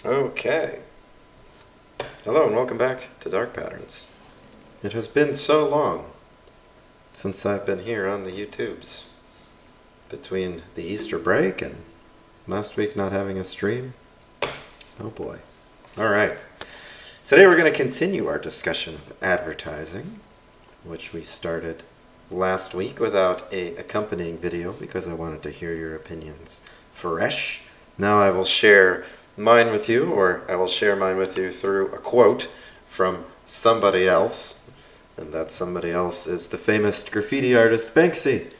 Okay. Hello and welcome back to Dark Patterns. It has been so long since I've been here on the YouTubes. Between the Easter break and last week not having a stream. Oh boy. Alright. Today we're going to continue our discussion of advertising, which we started last week without a accompanying video because I wanted to hear your opinions fresh. Now I will share mine with you, or I will share mine with you through a quote from somebody else, and that somebody else is the famous graffiti artist Banksy.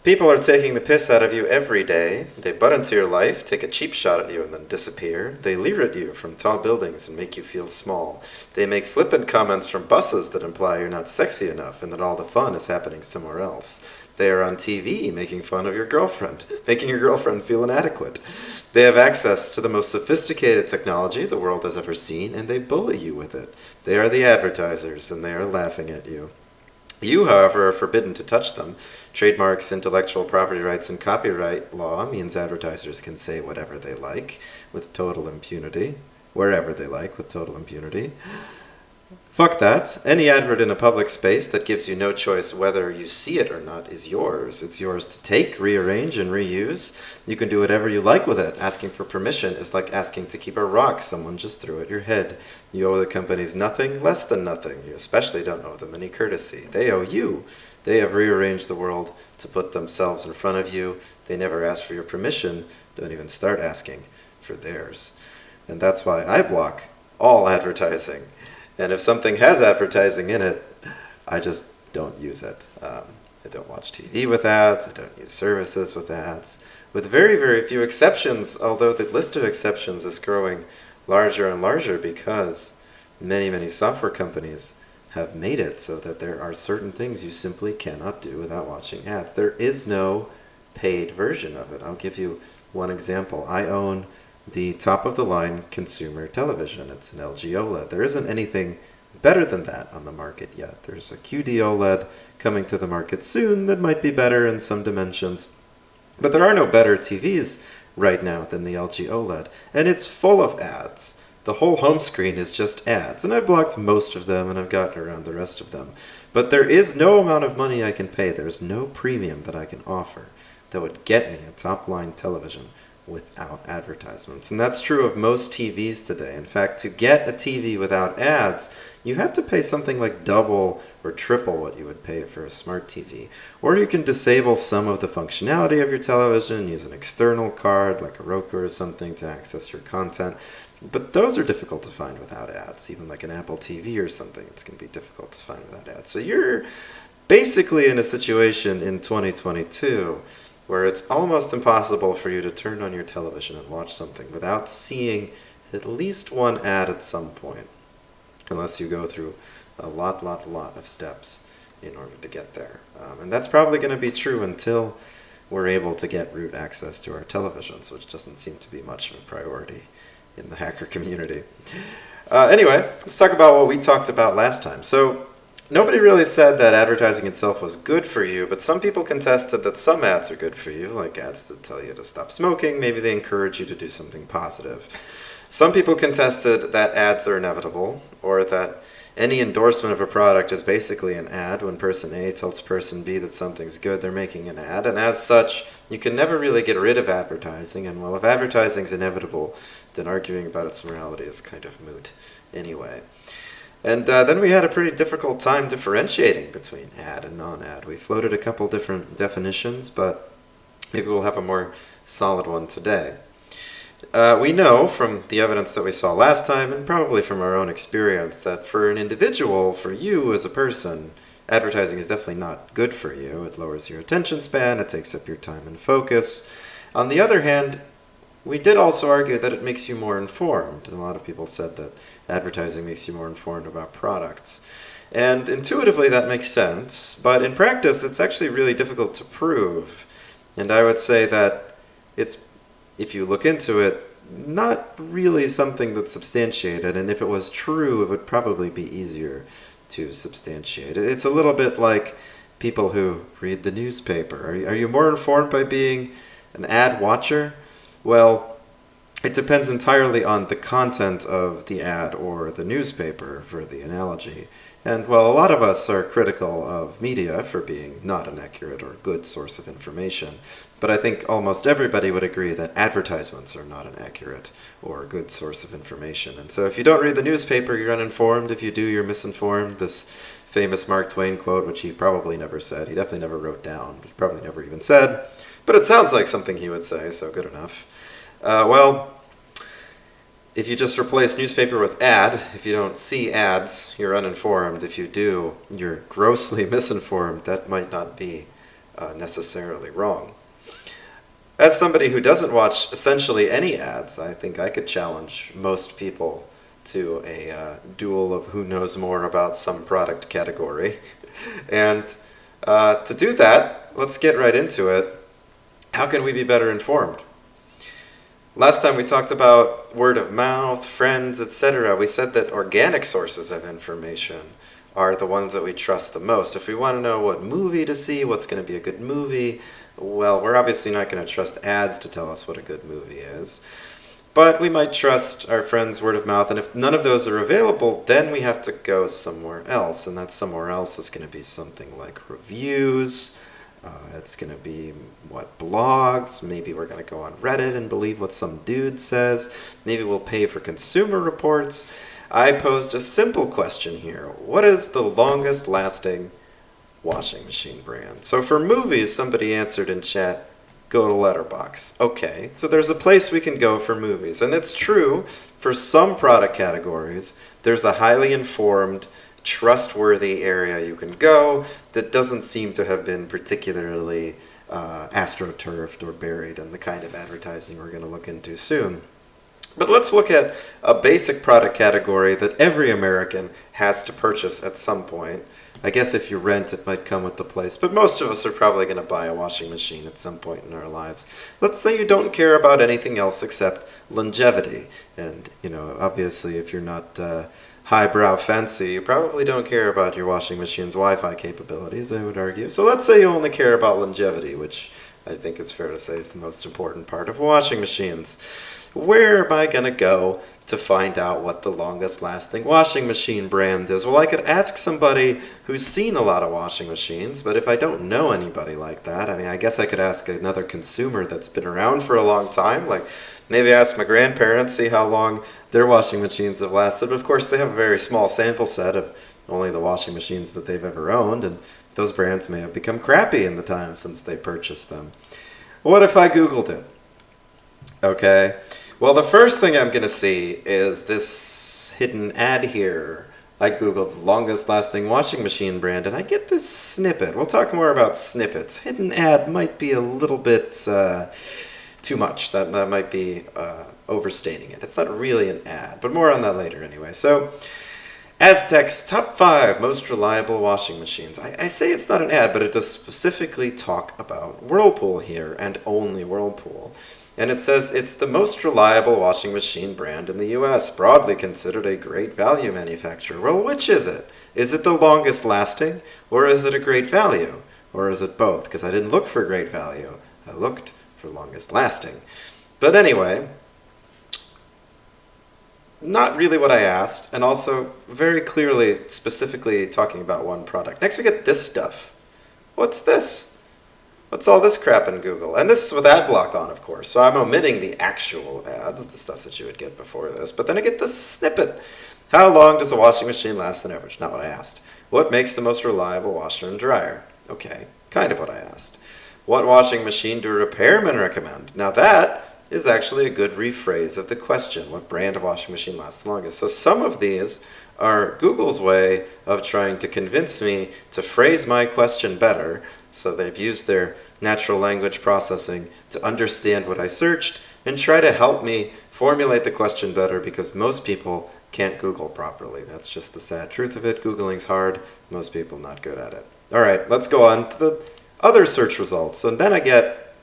People are taking the piss out of you every day. They butt into your life, take a cheap shot at you, and then disappear. They leer at you from tall buildings and make you feel small. They make flippant comments from buses that imply you're not sexy enough and that all the fun is happening somewhere else. They are on TV making fun of your girlfriend, making your girlfriend feel inadequate. They have access to the most sophisticated technology the world has ever seen, and they bully you with it. They are the advertisers, and they are laughing at you. You, however, are forbidden to touch them. Trademarks, intellectual property rights, and copyright law means advertisers can say whatever they like with total impunity, wherever they like with total impunity. Fuck that. Any advert in a public space that gives you no choice whether you see it or not is yours. It's yours to take, rearrange, and reuse. You can do whatever you like with it. Asking for permission is like asking to keep a rock someone just threw at your head. You owe the companies nothing, less than nothing. You especially don't owe them any courtesy. They owe you. They have rearranged the world to put themselves in front of you. They never ask for your permission. Don't even start asking for theirs. And that's why I block all advertising. And if something has advertising in it, I just don't use it. I don't watch TV with ads. I don't use services with ads. With very, very few exceptions, although the list of exceptions is growing larger and larger because many, many software companies have made it so that there are certain things you simply cannot do without watching ads. There is no paid version of it. I'll give you one example. I own the top-of-the-line consumer television. It's an LG OLED. There isn't anything better than that on the market yet. There's a QD OLED coming to the market soon that might be better in some dimensions. But there are no better TVs right now than the LG OLED. And it's full of ads. The whole home screen is just ads. And I've blocked most of them and I've gotten around the rest of them. But there is no amount of money I can pay. There's no premium that I can offer that would get me a top-line television without advertisements. And that's true of most TVs today. In fact, to get a TV without ads, you have to pay something like double or triple what you would pay for a smart TV. Or you can disable some of the functionality of your television, use an external card like a Roku or something to access your content. But those are difficult to find without ads. Even like an Apple TV or something, it's going to be difficult to find without ads. So you're basically in a situation in 2022 where it's almost impossible for you to turn on your television and watch something without seeing at least one ad at some point, unless you go through a lot of steps in order to get there. And that's probably going to be true until we're able to get root access to our televisions, which doesn't seem to be much of a priority in the hacker community. Anyway, let's talk about what we talked about last time. So nobody really said that advertising itself was good for you, but some people contested that some ads are good for you, like ads that tell you to stop smoking. Maybe they encourage you to do something positive. Some people contested that ads are inevitable, or that any endorsement of a product is basically an ad. When person A tells person B that something's good, they're making an ad. And as such, you can never really get rid of advertising. And well, if advertising's inevitable, then arguing about its morality is kind of moot anyway. And then we had a pretty difficult time differentiating between ad and non-ad. We floated a couple different definitions, but maybe we'll have a more solid one today. We know from the evidence that we saw last time, and probably from our own experience, that for an individual, for you as a person, advertising is definitely not good for you. It lowers your attention span, it takes up your time and focus. On the other hand, we did also argue that it makes you more informed, and a lot of people said that advertising makes you more informed about products. And intuitively that makes sense, but in practice it's actually really difficult to prove. And I would say that it's, if you look into it, not really something that's substantiated, and if it was true, it would probably be easier to substantiate. It's a little bit like people who read the newspaper. Are you more informed by being an ad watcher? Well, it depends entirely on the content of the ad or the newspaper, for the analogy. And while a lot of us are critical of media for being not an accurate or good source of information, but I think almost everybody would agree that advertisements are not an accurate or good source of information. And so if you don't read the newspaper, you're uninformed. If you do, you're misinformed. This famous Mark Twain quote, which he probably never said, he definitely never wrote down, but he probably never even said, but it sounds like something he would say, so good enough. Well, if you just replace newspaper with ad, if you don't see ads, you're uninformed. If you do, you're grossly misinformed. That might not be necessarily wrong. As somebody who doesn't watch essentially any ads, I think I could challenge most people to a duel of who knows more about some product category. And to do that, let's get right into it. How can we be better informed? Last time we talked about word of mouth, friends, etc. We said that organic sources of information are the ones that we trust the most. If we want to know what movie to see, what's going to be a good movie, well, we're obviously not going to trust ads to tell us what a good movie is. But we might trust our friends' word of mouth, and if none of those are available, then we have to go somewhere else, and that somewhere else is going to be something like reviews. It's going to be, blogs. Maybe we're going to go on Reddit and believe what some dude says. Maybe we'll pay for Consumer Reports. I posed a simple question here. What is the longest lasting washing machine brand? So for movies, somebody answered in chat, go to Letterboxd. Okay, so there's a place we can go for movies. And it's true, for some product categories, there's a highly informed, trustworthy area you can go that doesn't seem to have been particularly astroturfed or buried in the kind of advertising we're going to look into soon. But let's look at a basic product category that every American has to purchase at some point. I guess if you rent, it might come with the place, but most of us are probably going to buy a washing machine at some point in our lives. Let's say you don't care about anything else except longevity. And, obviously if you're not highbrow fancy, you probably don't care about your washing machine's Wi-Fi capabilities, I would argue. So let's say you only care about longevity, which I think it's fair to say is the most important part of washing machines. Where am I going to go to find out what the longest lasting washing machine brand is? Well, I could ask somebody who's seen a lot of washing machines, but if I don't know anybody like that, I guess I could ask another consumer that's been around for a long time, like maybe ask my grandparents, see how long their washing machines have lasted. But of course, they have a very small sample set of only the washing machines that they've ever owned, and those brands may have become crappy in the time since they purchased them. What if I Googled it? Okay. Well, the first thing I'm going to see is this hidden ad here. I Googled longest lasting washing machine brand, and I get this snippet. We'll talk more about snippets. Hidden ad might be a little bit too much. That might be overstating it. It's not really an ad, but more on that later anyway. So, Aztec's top 5 most reliable washing machines. I say it's not an ad, but it does specifically talk about Whirlpool here, and only Whirlpool. And it says it's the most reliable washing machine brand in the U.S., broadly considered a great value manufacturer. Well, which is it? Is it the longest lasting, or is it a great value? Or is it both? Because I didn't look for great value. I looked for longest lasting. But anyway, not really what I asked, and also very clearly, specifically talking about one product. Next we get this stuff. What's this? What's all this crap in Google? And this is with ad block on, of course, so I'm omitting the actual ads, the stuff that you would get before this. But then I get this snippet. How long does a washing machine last on average? Not what I asked. What makes the most reliable washer and dryer? Okay, kind of what I asked. What washing machine do repairmen recommend? Now that is actually a good rephrase of the question. What brand of washing machine lasts the longest? So some of these are Google's way of trying to convince me to phrase my question better. So they've used their natural language processing to understand what I searched and try to help me formulate the question better, because most people can't Google properly. That's just the sad truth of it. Googling's hard. Most people not good at it. All right, let's go on to the other search results. And then I get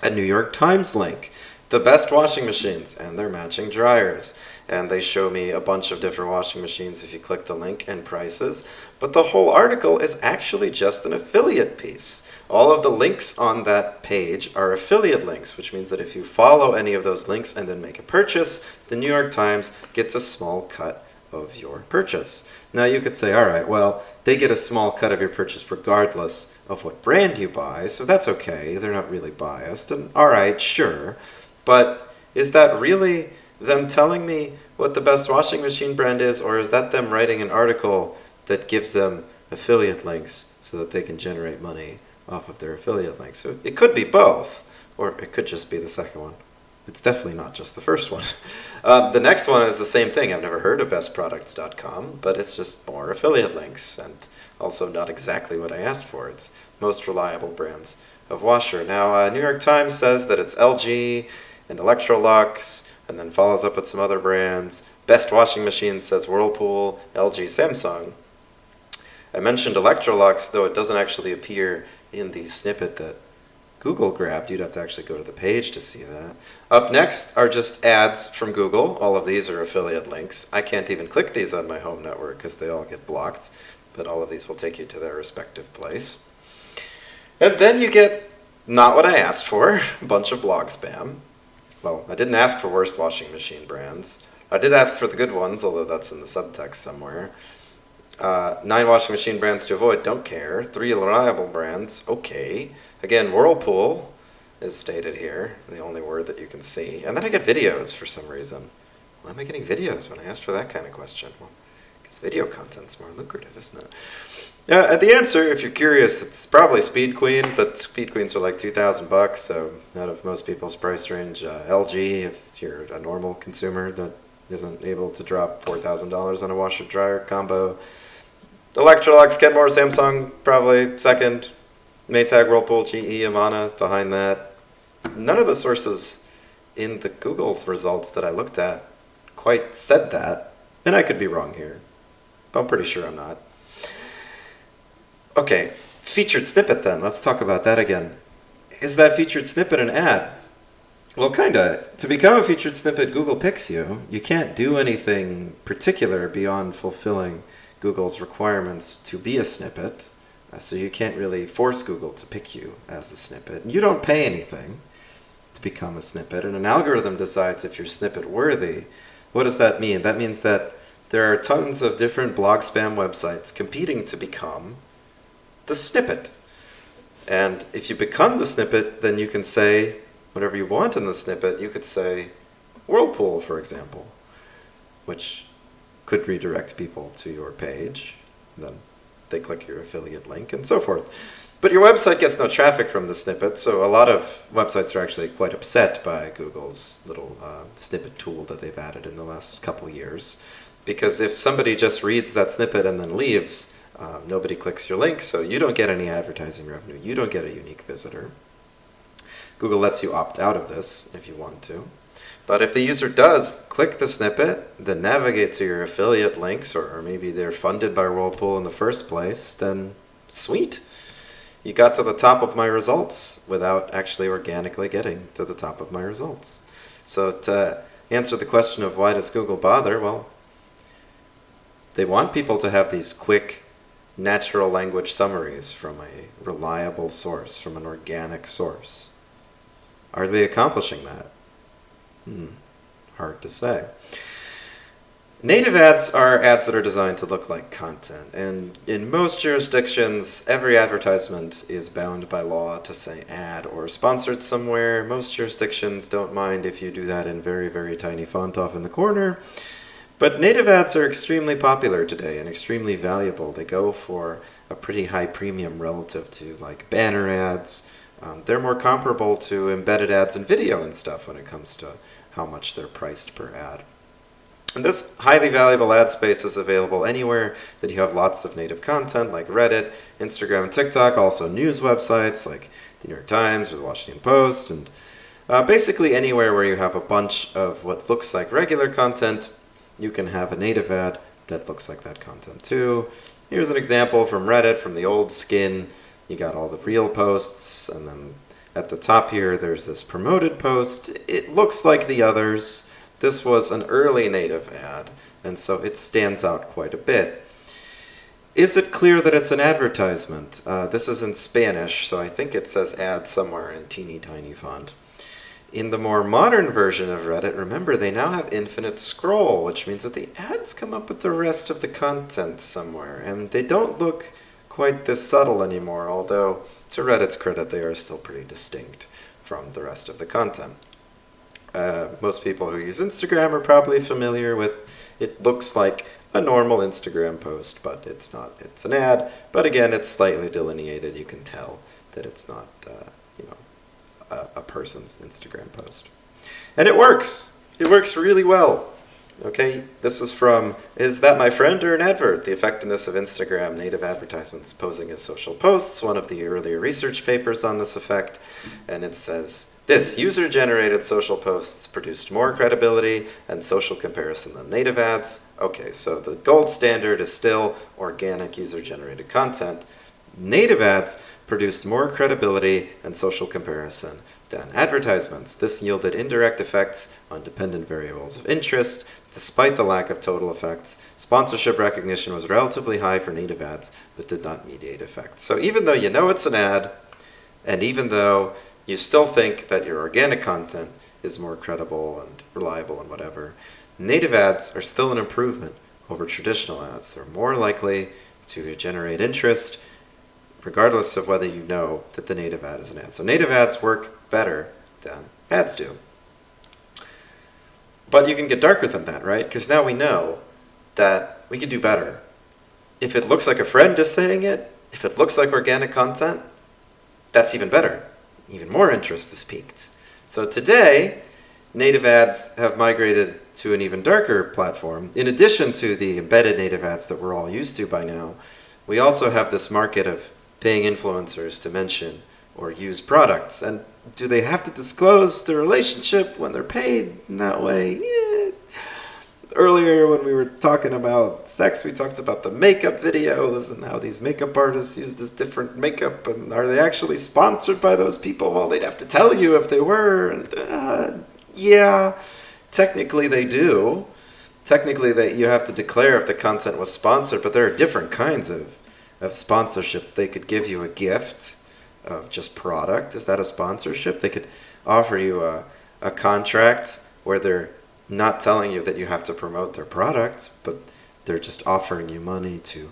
a New York Times link. the best washing machines and their matching dryers. And they show me a bunch of different washing machines if you click the link and prices. But the whole article is actually just an affiliate piece. All of the links on that page are affiliate links, which means that if you follow any of those links and then make a purchase, the New York Times gets a small cut of your purchase. Now you could say, all right, well, they get a small cut of your purchase regardless of what brand you buy, so that's okay. They're not really biased. And all right, sure. But is that really them telling me what the best washing machine brand is, or is that them writing an article that gives them affiliate links so that they can generate money off of their affiliate links? So it could be both, or it could just be the second one. It's definitely not just the first one. The next one is the same thing. I've never heard of bestproducts.com, but it's just more affiliate links, and also not exactly what I asked for. It's most reliable brands of washer. Now, New York Times says that it's LG and Electrolux, and then follows up with some other brands. Best washing machines says Whirlpool, LG, Samsung. I mentioned Electrolux, though it doesn't actually appear in the snippet that Google grabbed. You'd have to actually go to the page to see that. Up next are just ads from Google. All of these are affiliate links. I can't even click these on my home network because they all get blocked, but all of these will take you to their respective place. And then you get not what I asked for, a bunch of blog spam. Well, I didn't ask for worst washing machine brands. I did ask for the good ones, although that's in the subtext somewhere. 9 washing machine brands to avoid, don't care. 3 reliable brands, okay. Again, Whirlpool is stated here, the only word that you can see. And then I get videos for some reason. Why am I getting videos when I asked for that kind of question? Well, because video content's more lucrative, isn't it? The answer, if you're curious, it's probably Speed Queen, but Speed Queens are like $2,000, so out of most people's price range, LG, if you're a normal consumer that isn't able to drop $4,000 on a washer-dryer combo. Electrolux, Kenmore, Samsung, probably second. Maytag, Whirlpool, GE, Amana behind that. None of the sources in the Google results that I looked at quite said that, and I could be wrong here, but I'm pretty sure I'm not. Okay, featured snippet then. Let's talk about that again. Is that featured snippet an ad? Well, kinda. To become a featured snippet, Google picks you. You can't do anything particular beyond fulfilling Google's requirements to be a snippet. So you can't really force Google to pick you as a snippet. You don't pay anything to become a snippet, and an algorithm decides if you're snippet worthy. What does that mean? That means that there are tons of different blog spam websites competing to become the snippet. And if you become the snippet, then you can say whatever you want in the snippet. You could say Whirlpool, for example, which could redirect people to your page. Then they click your affiliate link and so forth. But your website gets no traffic from the snippet, so a lot of websites are actually quite upset by Google's little snippet tool that they've added in the last couple of years. Because if somebody just reads that snippet and then leaves, nobody clicks your link, so you don't get any advertising revenue. You don't get a unique visitor. Google lets you opt out of this if you want to. But if the user does click the snippet, then navigate to your affiliate links, or maybe they're funded by Whirlpool in the first place, then sweet. You got to the top of my results without actually organically getting to the top of my results. So to answer the question of why does Google bother, well, they want people to have these quick, natural language summaries from a reliable source, from an organic source. Are they accomplishing that? Hard to say. Native ads are ads that are designed to look like content, and in most jurisdictions, every advertisement is bound by law to say ad or sponsored somewhere. Most jurisdictions don't mind if you do that in very, very tiny font off in the corner. But native ads are extremely popular today and extremely valuable. They go for a pretty high premium relative to like banner ads. They're more comparable to embedded ads and video and stuff when it comes to how much they're priced per ad. And this highly valuable ad space is available anywhere that you have lots of native content like Reddit, Instagram, and TikTok, also news websites like the New York Times or the Washington Post, and basically anywhere where you have a bunch of what looks like regular content, you can have a native ad that looks like that content too. Here's an example from Reddit, from the old skin. You got all the real posts, and then At the top here, there's this promoted post. It looks like the others. This was an early native ad, and so it stands out quite a bit. Is it clear that it's an advertisement? This is in Spanish, so I think it says ad somewhere in teeny tiny font. In the more modern version of Reddit, remember, they now have infinite scroll, which means that the ads come up with the rest of the content somewhere, and they don't look quite this subtle anymore, although to Reddit's credit, they are still pretty distinct from the rest of the content. Most people who use Instagram are probably familiar with it looks like a normal Instagram post, but it's not. It's an ad, but again, it's slightly delineated. You can tell that it's not, a person's Instagram post. And it works. It works really well. Okay, this is from Is That My Friend or an Advert? The Effectiveness of Instagram Native Advertisements Posing as Social Posts, one of the earlier research papers on this effect. And it says, this user-generated social posts produced more credibility and social comparison than native ads. Okay, so the gold standard is still organic user-generated content. Native ads produced more credibility and social comparison than advertisements. This yielded indirect effects on dependent variables of interest. Despite the lack of total effects, sponsorship recognition was relatively high for native ads, but did not mediate effects. So even though you know it's an ad, and even though you still think that your organic content is more credible and reliable and whatever, native ads are still an improvement over traditional ads. They're more likely to generate interest, regardless of whether you know that the native ad is an ad. So native ads work better than ads do. But you can get darker than that, right? Because now we know that we can do better. If it looks like a friend is saying it, if it looks like organic content, that's even better. Even more interest is piqued. So today, native ads have migrated to an even darker platform. In addition to the embedded native ads that we're all used to by now, we also have this market of paying influencers to mention or use products. And do they have to disclose the relationship when they're paid in that way? Yeah. Earlier when we were talking about sex, we talked about the makeup videos and how these makeup artists use this different makeup, and are they actually sponsored by those people? Well, they'd have to tell you if they were, and yeah, technically they do. Technically, you have to declare if the content was sponsored, but there are different kinds of sponsorships. They could give you a gift of just product. Is that a sponsorship? They could offer you a contract where they're not telling you that you have to promote their product, but they're just offering you money to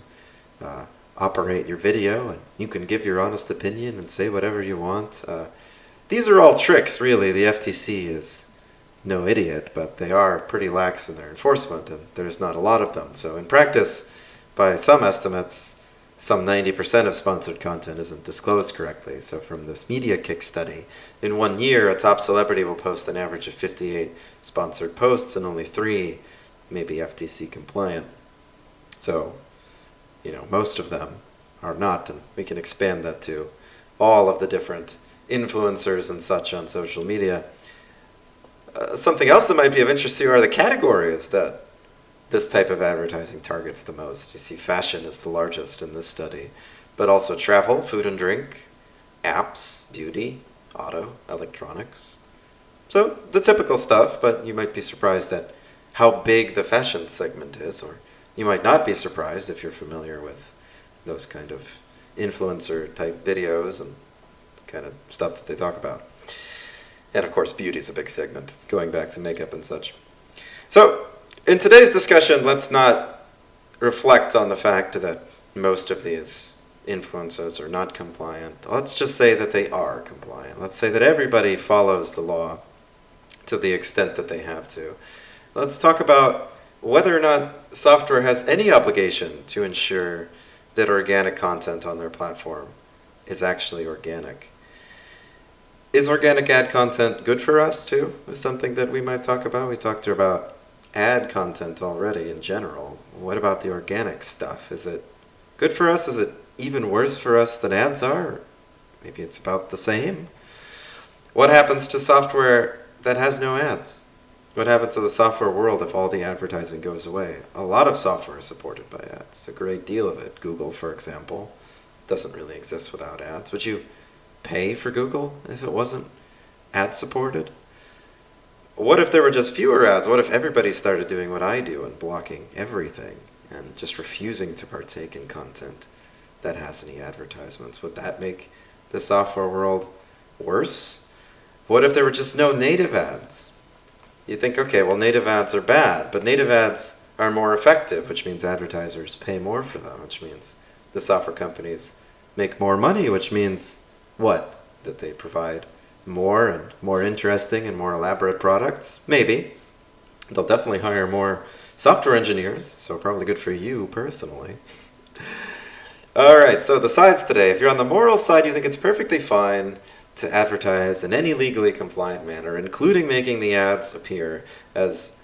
operate your video, and you can give your honest opinion and say whatever you want. These are all tricks, really. The FTC is no idiot, but they are pretty lax in their enforcement, and there's not a lot of them. So in practice, by some estimates, some 90% of sponsored content isn't disclosed correctly. So from this Media Kick study, in 1 year, a top celebrity will post an average of 58 sponsored posts, and only 3 may be FTC compliant. So, most of them are not, and we can expand that to all of the different influencers and such on social media. Something else that might be of interest to you are the categories that this type of advertising targets the most. You see fashion is the largest in this study, but also travel, food and drink, apps, beauty, auto, electronics. So the typical stuff, but you might be surprised at how big the fashion segment is, or you might not be surprised if you're familiar with those kind of influencer type videos and kind of stuff that they talk about. And of course, beauty is a big segment, going back to makeup and such. So in today's discussion, let's not reflect on the fact that most of these influencers are not compliant. Let's just say that they are compliant. Let's say that everybody follows the law to the extent that they have to. Let's talk about whether or not software has any obligation to ensure that organic content on their platform is actually organic. Is organic ad content good for us too? Is something that we might talk about. We talked about ad content already in general. What about the organic stuff? Is it good for us? Is it even worse for us than ads are? Maybe it's about the same. What happens to software that has no ads? What happens to the software world if all the advertising goes away? A lot of software is supported by ads, a great deal of it. Google, for example, doesn't really exist without ads. Would you pay for Google if it wasn't ad supported? What if there were just fewer ads? What if everybody started doing what I do and blocking everything and just refusing to partake in content that has any advertisements? Would that make the software world worse? What if there were just no native ads? You think, okay, well, native ads are bad, but native ads are more effective, which means advertisers pay more for them, which means the software companies make more money, which means what? That they provide more and more interesting and more elaborate products? Maybe. They'll definitely hire more software engineers, so probably good for you personally. Alright, so the sides today. If you're on the moral side, you think it's perfectly fine to advertise in any legally compliant manner, including making the ads appear as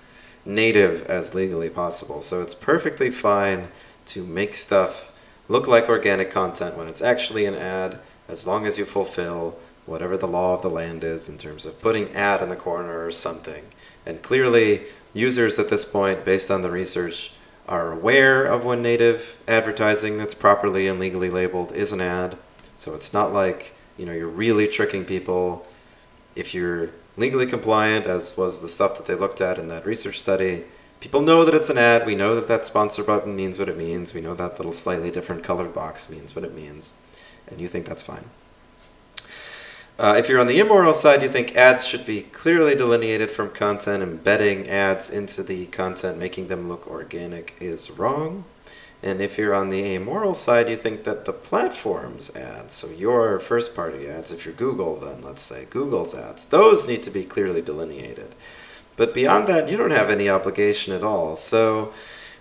native as legally possible. So it's perfectly fine to make stuff look like organic content when it's actually an ad, as long as you fulfill whatever the law of the land is in terms of putting ad in the corner or something. And clearly, users at this point, based on the research, are aware of when native advertising that's properly and legally labeled is an ad. So it's not like, you're really tricking people. If you're legally compliant, as was the stuff that they looked at in that research study, people know that it's an ad. We know that that sponsor button means what it means. We know that little slightly different colored box means what it means. And you think that's fine. If you're on the immoral side, you think ads should be clearly delineated from content. Embedding ads into the content, making them look organic, is wrong. And if you're on the amoral side, you think that the platform's ads, so your first-party ads, if you're Google, then let's say Google's ads, those need to be clearly delineated. But beyond that, you don't have any obligation at all. So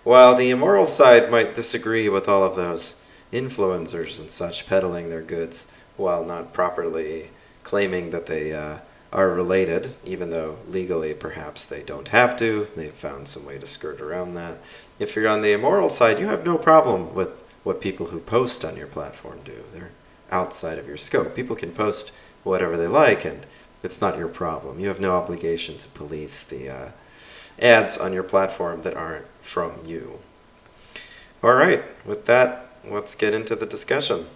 while the immoral side might disagree with all of those influencers and such peddling their goods while not properly claiming that they are related, even though legally perhaps they don't have to. They've found some way to skirt around that. If you're on the immoral side, you have no problem with what people who post on your platform do. They're outside of your scope. People can post whatever they like, and it's not your problem. You have no obligation to police the ads on your platform that aren't from you. All right, with that, let's get into the discussion.